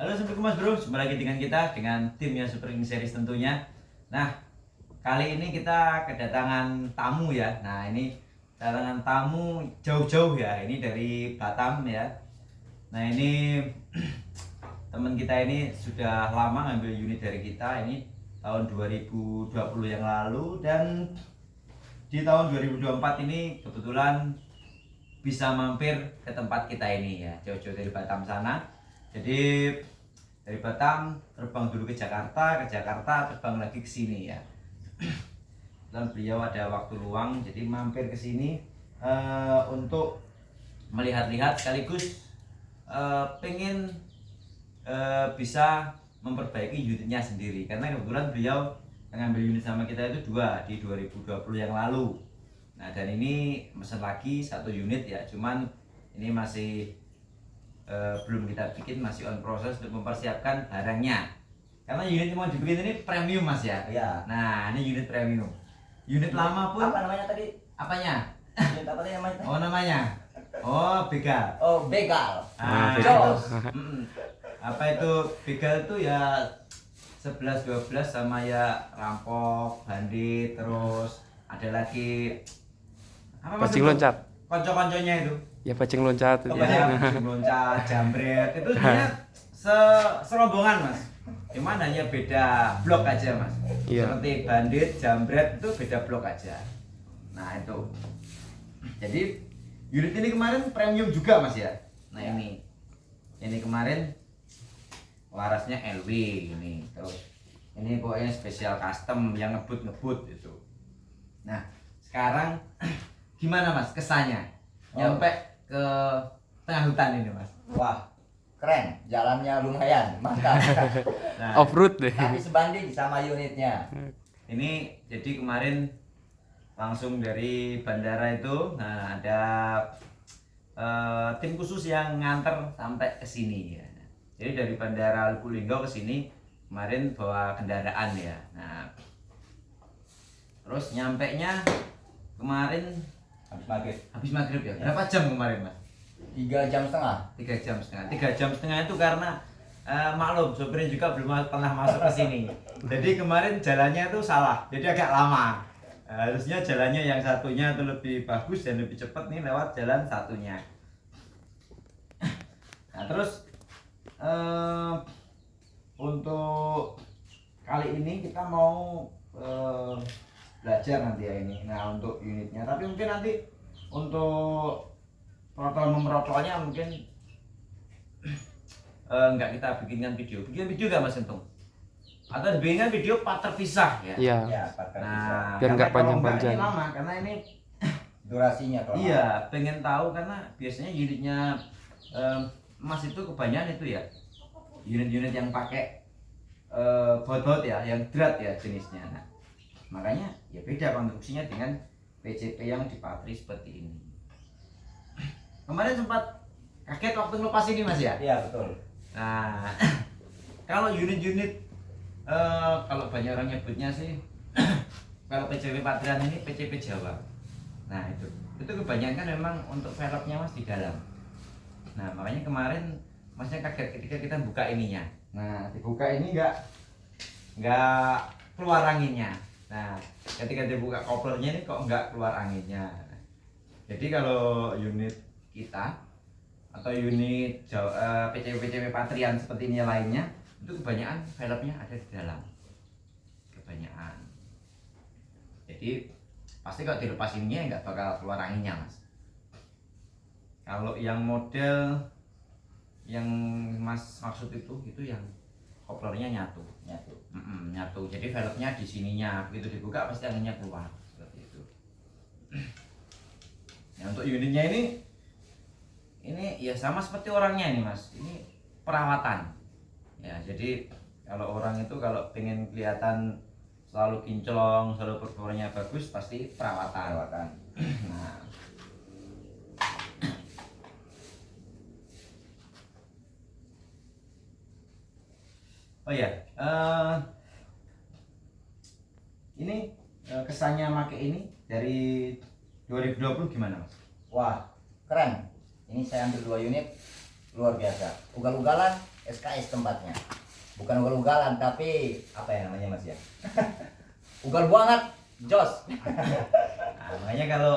Halo Assalamualaikum Mas Bro, jumpa lagi dengan kita, dengan timnya Super King Series tentunya. Nah, kali ini kita kedatangan tamu ya. Nah, ini kedatangan tamu jauh-jauh ya, ini dari Batam ya. Nah, ini teman kita ini sudah lama ngambil unit dari kita, ini tahun 2020 yang lalu. Dan di tahun 2024 ini kebetulan bisa mampir ke tempat kita ini ya, jauh-jauh dari Batam sana. Jadi dari Batam terbang dulu ke Jakarta terbang lagi ke sini ya. Dan beliau ada waktu luang, jadi mampir ke sini untuk melihat-lihat sekaligus pengen bisa memperbaiki unitnya sendiri, karena kebetulan beliau mengambil unit sama kita itu dua di 2020 yang lalu. Nah, dan ini mesen lagi satu unit ya, cuman ini masih belum kita bikin, masih on proses untuk mempersiapkan barangnya, karena unit yang mau dibikin ini premium Mas ya. Iya. Nah, ini unit premium. Unit lama pun Apa namanya tadi? apanya? Unit apa tadi namanya? Oh, namanya begal. Oh, begal. Jos. Apa itu begal itu ya 11 12 sama ya rampok, bandit, terus ada lagi apa Mas Bajing itu? loncat. Konco-konconya itu. Ya bajing loncat itu. Bajing loncat, jambret itu sebenarnya serombongan Mas. Cuman hanya beda blok aja Mas. Iya. Seperti bandit, jambret itu beda blok aja. Nah, itu. Jadi unit ini kemarin premium juga Mas ya. Nah, ini kemarin larasnya LW ini. Terus ini pokoknya spesial custom yang ngebut itu. Nah, sekarang gimana Mas kesannya? Nyampe ke tengah hutan ini Mas. Wah, keren. Jalannya lumayan, mantap. Nah, Off-road deh. Tapi sebanding sama unitnya. ini jadi kemarin langsung dari bandara itu, nah ada tim khusus yang nganter sampai ke sini ya. Jadi dari bandara Lubuk ke sini kemarin bawa kendaraan ya. Nah, terus nyampe nya kemarin habis maghrib ya. Berapa jam kemarin Mas? 3 jam setengah. 3 jam setengah. 3 jam setengah itu karena maklum sopirnya juga belum pernah masuk ke sini. Jadi kemarin jalannya itu salah, jadi agak lama. Harusnya jalannya yang satunya itu lebih bagus dan lebih cepat, nih lewat jalan satunya. Nah, terus untuk kali ini kita mau belajar nanti ya ini. Nah, untuk unitnya, tapi mungkin nanti untuk protolnya mungkin enggak kita bikinkan bikin video gak Mas Untung? Atau dibikinkan video part terpisah ya? Iya. Ya, pakai Nah, biar nggak karena kalau panjang-panjang. ini lama, karena ini durasinya kalau. iya, pengen tahu karena biasanya unitnya Mas itu kebanyakan itu ya unit-unit yang pakai baut-baut ya, yang drat ya jenisnya. Nah, makanya ya beda konstruksinya dengan PCP yang di patri seperti ini. Kemarin sempat kaget waktu ngelepas ini Mas ya? Iya, betul. Nah, kalau unit-unit kalau banyak orang nyebutnya sih kalau PCP Patrian ini PCP Jawa. Nah, itu kebanyakan memang untuk velgnya Mas di dalam. Nah, makanya kemarin Masnya kaget ketika kita buka ininya. Nah, dibuka ini enggak keluar anginnya. Nah, ketika dibuka koplernya ini kok enggak keluar anginnya. Jadi kalau unit kita atau unit PCP Patrian seperti ini lainnya, itu kebanyakan velgnya ada di dalam. Kebanyakan. Jadi pasti kalau dilepas ininya nggak bakal keluar anginnya Mas. Kalau yang model yang Mas maksud itu yang koplernya nyatu. Nyatu. Jadi velgnya di sininya, begitu dibuka pasti anginnya keluar seperti itu. Nah, untuk unitnya ini ya sama seperti orangnya ini Mas. Ini perawatan. Ya, jadi kalau orang itu kalau pengen kelihatan selalu kinclong, selalu performanya bagus, pasti perawatan. Nah, oh ya, ini kesannya pakai ini dari 2020 gimana Mas? Wah, keren. Ini saya ambil 2 unit, luar biasa. Ugal-ugalan SKS tempatnya. Bukan ugal-ugalan tapi apa ya namanya Mas ya? Ugal banget, jos. Nah, makanya kalau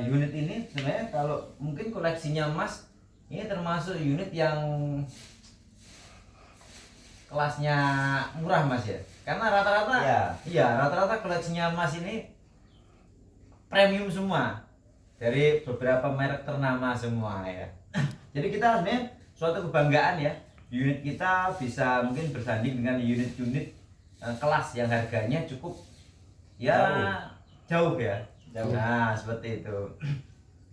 unit ini sebenarnya kalau mungkin koleksinya Mas ini termasuk unit yang kelasnya murah Mas ya. Karena rata-rata rata-rata koleksinya Mas ini premium semua. Dari beberapa merek ternama semua ya. Jadi kita sebenarnya suatu kebanggaan ya. Unit kita bisa mungkin bersanding dengan unit-unit kelas yang harganya cukup ya jauh ya. Jauh. Nah, seperti itu.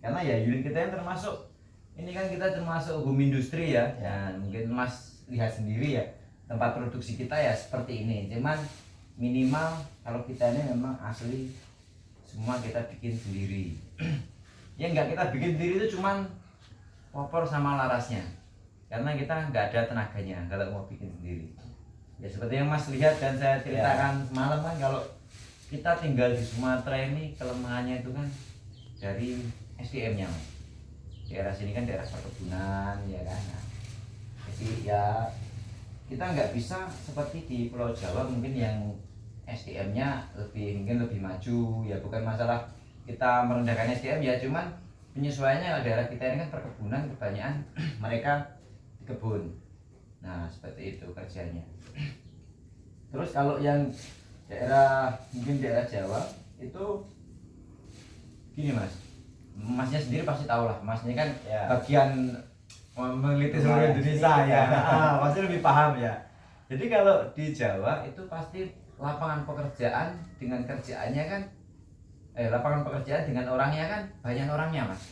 Karena ya unit kita yang termasuk ini kan kita termasuk home industri ya. Dan mungkin Mas lihat sendiri ya tempat produksi kita ya seperti ini. Cuman minimal kalau kita ini memang asli semua kita bikin sendiri. Ya enggak kita bikin sendiri itu cuman popor sama larasnya. Karena kita nggak ada tenaganya kalau mau bikin sendiri. Ya seperti yang Mas lihat dan saya ceritakan semalam kan kalau kita tinggal di Sumatera ini kelemahannya itu kan dari SDM-nya Mas. Daerah sini kan daerah perkebunan ya kan. Nah, jadi ya kita nggak bisa seperti di Pulau Jawa mungkin yang SDM-nya mungkin lebih maju ya, bukan masalah kita merendahkan SDM ya, cuman penyesuaiannya daerah kita ini kan perkebunan kebanyakan mereka di kebun. Nah seperti itu kerjanya. Terus kalau yang daerah mungkin daerah Jawa itu gini Mas, Masnya sendiri pasti tahu lah, Masnya kan bagian meneliti seluruh Indonesia ya, pasti lebih paham ya. Jadi kalau di Jawa itu pasti lapangan pekerjaan dengan kerjaannya kan lapangan pekerjaan dengan orangnya kan banyak orangnya Mas.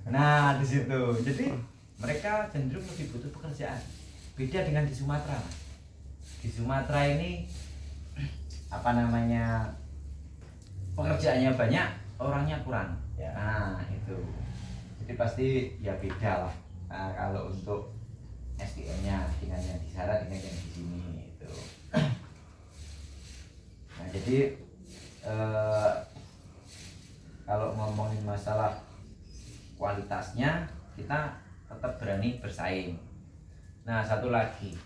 Nah di situ jadi mereka cenderung lebih butuh pekerjaan. Beda dengan di Sumatera Mas. Di Sumatera ini apa namanya pekerjaannya banyak, orangnya kurang. Nah itu jadi pasti ya beda lah. Nah, kalau untuk SDM-nya dengan yang di sana dengan yang di sini itu. Nah jadi kalau ngomongin masalah kualitasnya kita tetap berani bersaing. Nah satu lagi,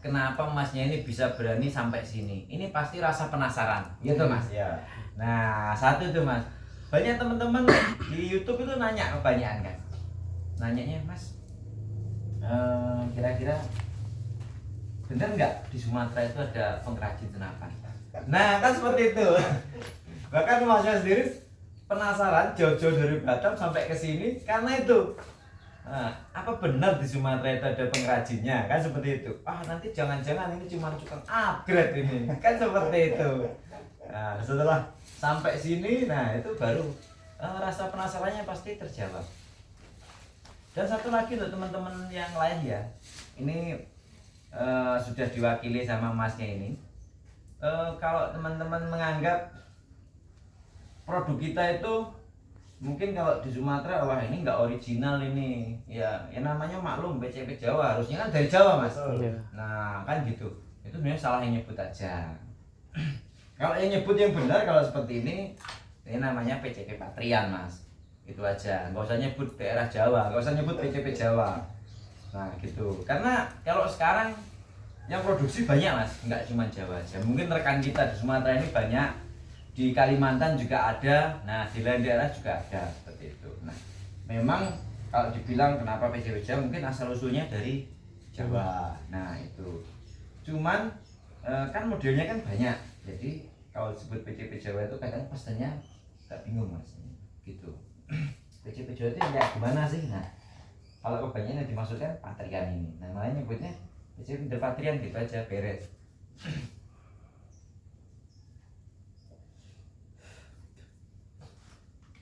kenapa Masnya ini bisa berani sampai sini? Ini pasti rasa penasaran, gitu Mas. Nah satu itu Mas, banyak teman-teman di YouTube itu nanya kebanyakan kan, nanyanya Mas, kira-kira bener nggak di Sumatera itu ada pengrajin senapan? Nah kan seperti itu. Bahkan Masnya sendiri penasaran jauh-jauh dari Batam sampai ke sini karena itu. Nah, apa benar di Sumatera itu ada pengrajinnya? Kan seperti itu. Nanti jangan-jangan ini cuma tukang upgrade ini. Kan seperti itu. Nah, setelah sampai sini, nah itu baru rasa penasarannya pasti terjawab. Dan satu lagi untuk teman-teman yang lain ya. Ini sudah diwakili sama Masnya ini. Kalau teman-teman menganggap produk kita itu mungkin kalau di Sumatera wah ini nggak original ini ya namanya maklum PCP Jawa harusnya kan dari Jawa Mas. Nah kan gitu, itu sebenarnya salah yang nyebut aja. Kalau yang nyebut yang benar kalau seperti ini namanya PCP Patrian Mas, itu aja, nggak usah nyebut daerah Jawa, nggak usah nyebut PCP Jawa. Nah gitu, karena kalau sekarang yang produksi banyak Mas, nggak cuma Jawa aja, mungkin rekan kita di Sumatera ini banyak, di Kalimantan juga ada, nah di lain daerah juga ada seperti itu. Nah memang kalau dibilang kenapa PCP Jawa mungkin asal usulnya dari Jawa. Nah itu cuman kan modelnya kan banyak, jadi kalau disebut PCP Jawa itu kadang pesannya agak bingung Mas gitu. PCP Jawa itu ya gimana sih? Nah kalau kebanyakan yang dimaksudkan Patrian ini, namanya nyebutnya PCP Patrian gitu aja, beres.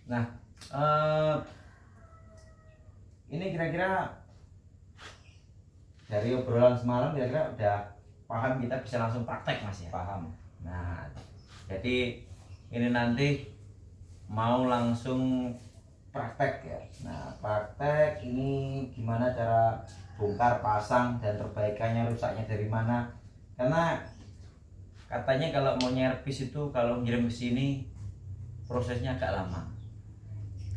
Nah, ini kira-kira dari obrolan semalam kira-kira udah paham, kita bisa langsung praktek Mas ya? Paham. Nah, jadi ini nanti mau langsung praktek ya. Nah, praktek ini gimana cara bongkar pasang dan perbaikannya, rusaknya dari mana? Karena katanya kalau mau nyervis itu kalau ngirim ke sini prosesnya agak lama.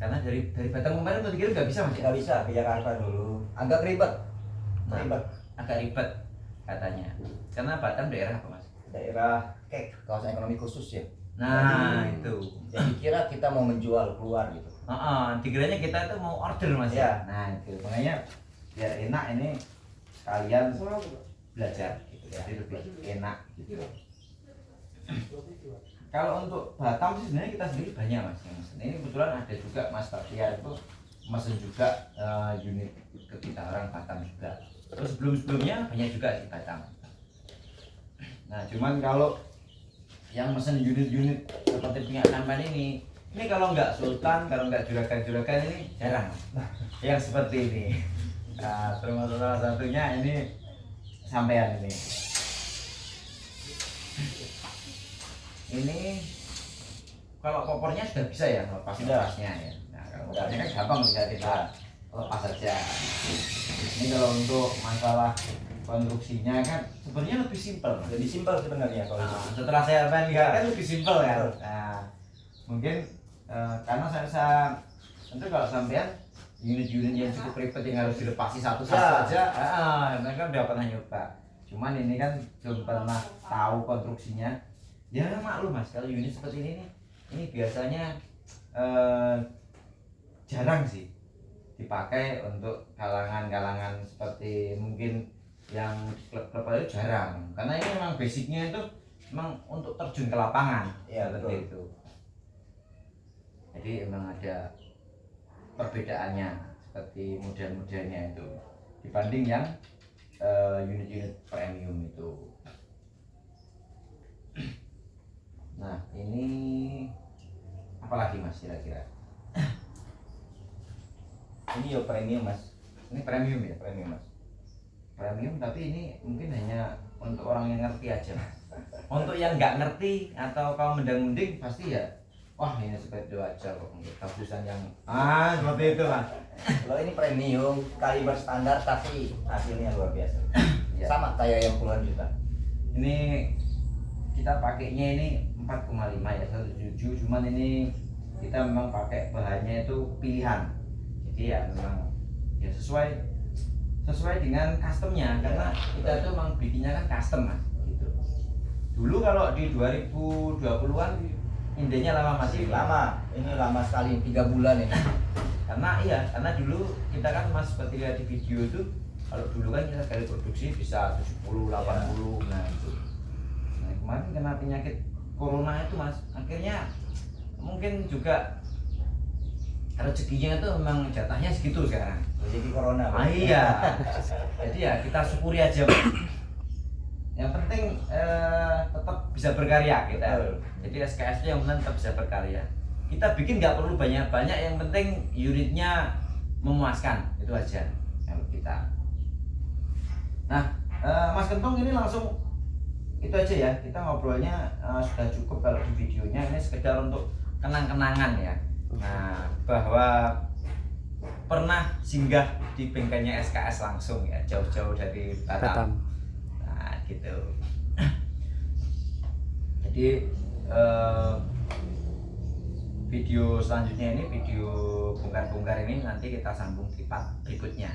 Karena dari Batam kemarin untuk dikirim nggak bisa Mas ya? Nggak bisa, ke Jakarta dulu. Agak ribet. Nah, Ribet. agak ribet katanya. Karena Batam daerah apa mas? Daerah kawasan ekonomi khusus ya. Nah itu. Jadi kira kita mau menjual keluar gitu. Dikiranya kita itu mau order mas Ya. Nah itu makanya biar enak ini sekalian belajar gitu. Jadi lebih enak gitu. Kalau untuk Batam sih sebenarnya kita sendiri banyak mas yang mesen. Ini kebetulan ada juga Mas Tatia itu mesen juga unit ke kita orang Batam juga. Terus sebelumnya banyak juga di Batam. Nah cuman kalau yang mesen unit-unit seperti punya sampan ini kalau nggak Sultan, kalau nggak juragan-juragan ini jarang yang seperti ini. Nah termasuk salah satunya ini sampean ini kalau kopornya sudah bisa ya lepas-lepasnya ya. Nah kalau kopornya kan gampang bisa kita lepas saja. Ini kalau untuk masalah konstruksinya kan sebenarnya lebih simpel. Lebih simpel sebenarnya kalau Setelah saya lihat kan lebih simpel ya. Nah mungkin karena saya tentu kalau sampean unit-unit yang cukup ribet yang harus dilepasi satu-satu aja, mereka udah pernah nyoba. Cuman ini kan belum pernah tahu konstruksinya. Ya maklum mas, kalau unit seperti ini biasanya jarang sih dipakai untuk kalangan-kalangan seperti mungkin yang klub-klub itu jarang. Karena ini memang basicnya itu memang untuk terjun ke lapangan, ya, seperti itu. Jadi memang ada perbedaannya seperti model-modelnya itu dibanding yang unit-unit premium itu. Nah ini apalagi mas kira-kira? ini ya premium mas. Ini premium ya? Premium mas. Premium tapi ini mungkin hanya untuk orang yang ngerti aja mas. Untuk yang nggak ngerti atau kalau mendang-mending pasti ya wah ini seperti itu aja kok untuk tabusan yang seperti itu mas. Kalau ini premium kaliber standar tapi hasilnya luar biasa. Ya. Sama kayak yang puluhan juta. Ini kita pakainya ini 4,5 ya 1,7, cuman ini kita memang pakai bahannya itu pilihan. Jadi ya memang ya sesuai dengan customnya karena kita itu memang bikinnya kan custom mas gitu. Dulu kalau di 2020-an indenya lama masih Lama, ini lama sekali 3 bulan ini. karena dulu kita kan mas seperti lihat di video itu kalau dulu kan kita sekali produksi bisa 70 80 nah itu. Nah kemarin kena penyakit corona itu mas akhirnya mungkin juga rezekinya itu memang jatahnya segitu sekarang. Jadi corona. Iya. Jadi ya kita syukuri aja. Yang penting tetap bisa berkarya kita. Jadi SKS itu yang penting tetap bisa berkarya. Kita bikin nggak perlu banyak-banyak, yang penting unitnya memuaskan itu aja kalau kita. Nah, Mas Kentung ini langsung itu aja ya. Kita ngobrolnya sudah cukup kalau di videonya ini sekedar untuk kenang-kenangan ya. Nah, bahwa pernah singgah di bengkelnya SKS langsung ya, jauh-jauh dari Batam. Nah, gitu. Jadi video selanjutnya ini video bongkar-bongkar ini nanti kita sambung di part berikutnya.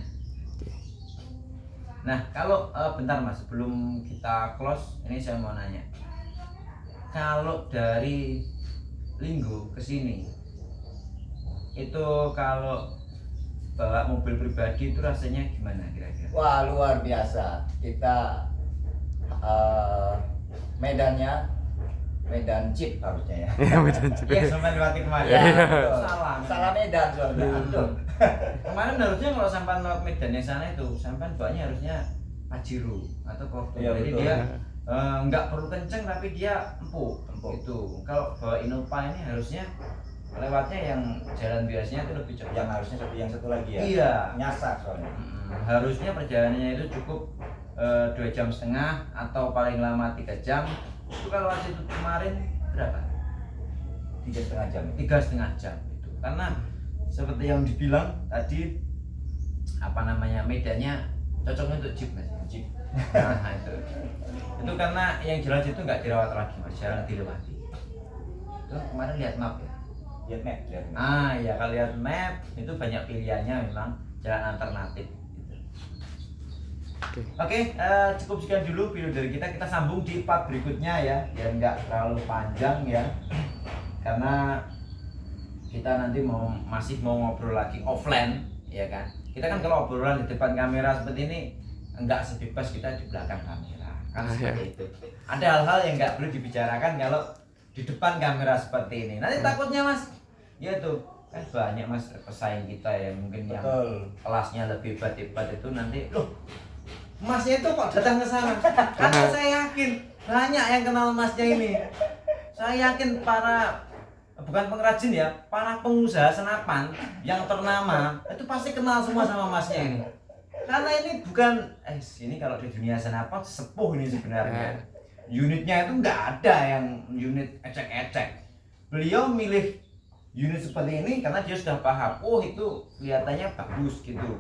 Nah, kalau bentar Mas, sebelum kita close ini saya mau nanya. Kalau dari Linggo ke sini itu kalau bawa mobil pribadi itu rasanya gimana kira-kira? Wah luar biasa. Kita Medan Jeep harusnya ya. Medan Jeep. Iya, sampai lewat kemarin. Ya, Salah Medan soalnya. Kemarin harusnya kalau sampai lewat Medan yang sana itu, sampai bawanya harusnya Pajero atau Porto. Iya, Jadi betul. dia nggak perlu kenceng tapi dia empuk. Itu. Kalau bawa Innova ini harusnya lewatnya yang jalan biasanya itu lebih cepat. Yang harusnya yang satu lagi ya. Iya. Nyasar soalnya. Harusnya perjalanannya itu cukup 2,5 jam atau paling lama 3 jam. Itu kalau waktu itu kemarin berapa? 3,5 jam. 3,5 jam itu. Karena seperti yang dibilang tadi medannya cocok untuk Jeep mas. Jeep. Nah itu karena yang jalan situ nggak dirawat lagi mas, jarang dilewati. Itu kemarin lihat map ya. Lihat map. Ya kalau lihat map itu banyak pilihannya memang jalan alternatif gitu. Oke, cukup sekian dulu video dari kita. Kita sambung di part berikutnya ya, biar nggak terlalu panjang ya. Karena kita nanti masih mau ngobrol lagi offline, ya kan? Kita kan kalau obrolan di depan kamera seperti ini nggak sebebas kita di belakang kamera, kan seperti itu. Ada hal-hal yang nggak perlu dibicarakan kalau di depan kamera seperti ini. Nanti takutnya mas, ya tuh kan banyak mas pesaing kita yang mungkin yang kelasnya lebih hebat itu nanti loh. Masnya itu kok datang ke sana? Karena saya yakin banyak yang kenal masnya ini. Saya yakin bukan pengrajin ya, para pengusaha senapan yang ternama itu pasti kenal semua sama masnya ini. Karena ini bukan, ini kalau di dunia senapan sepuh ini sebenarnya. Unitnya itu nggak ada yang unit ecek-ecek. Beliau milih unit seperti ini karena dia sudah paham, oh itu kelihatannya bagus gitu.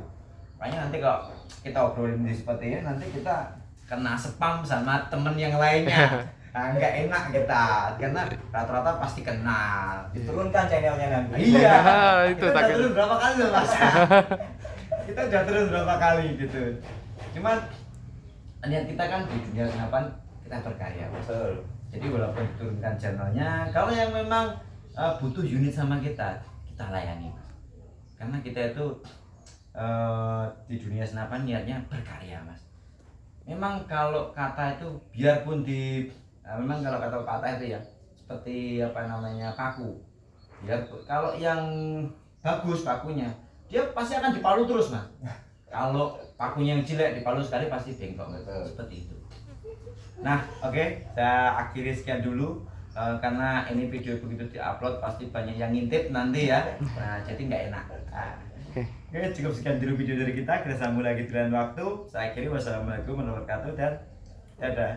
Makanya nanti kalau kita obrolin seperti ini nanti kita kena spam sama temen yang lainnya. Nah, nggak enak kita karena rata-rata pasti kenal. Diturunkan channelnya nanti. Iya. Itu kita udah takut. turun berapa kali loh mas? Kita udah turun berapa kali gitu. Cuman niat kita kan di dunia senapan kita berkarya. Betul. Jadi walaupun diturunkan channelnya, kalau yang memang butuh unit sama kita layani mas. Karena kita itu di dunia senapan niatnya berkarya mas. Memang kalau kata itu biarpun memang kalau kata kata itu ya seperti apa namanya paku. Ya kalau yang bagus pakunya dia pasti akan dipalu terus mas. Kalau pakunya yang jelek dipalu sekali pasti bengkok. Betul. Seperti itu. Nah oke, saya akhiri sekian dulu. Karena ini video begitu diupload pasti banyak yang ngintip nanti ya. Nah jadi nggak enak. Oke, cukup sekian dulu video dari kita. Kita sambung lagi di lain waktu. Saya akhiri wassalamualaikum warahmatullahi wabarakatuh dan dadah.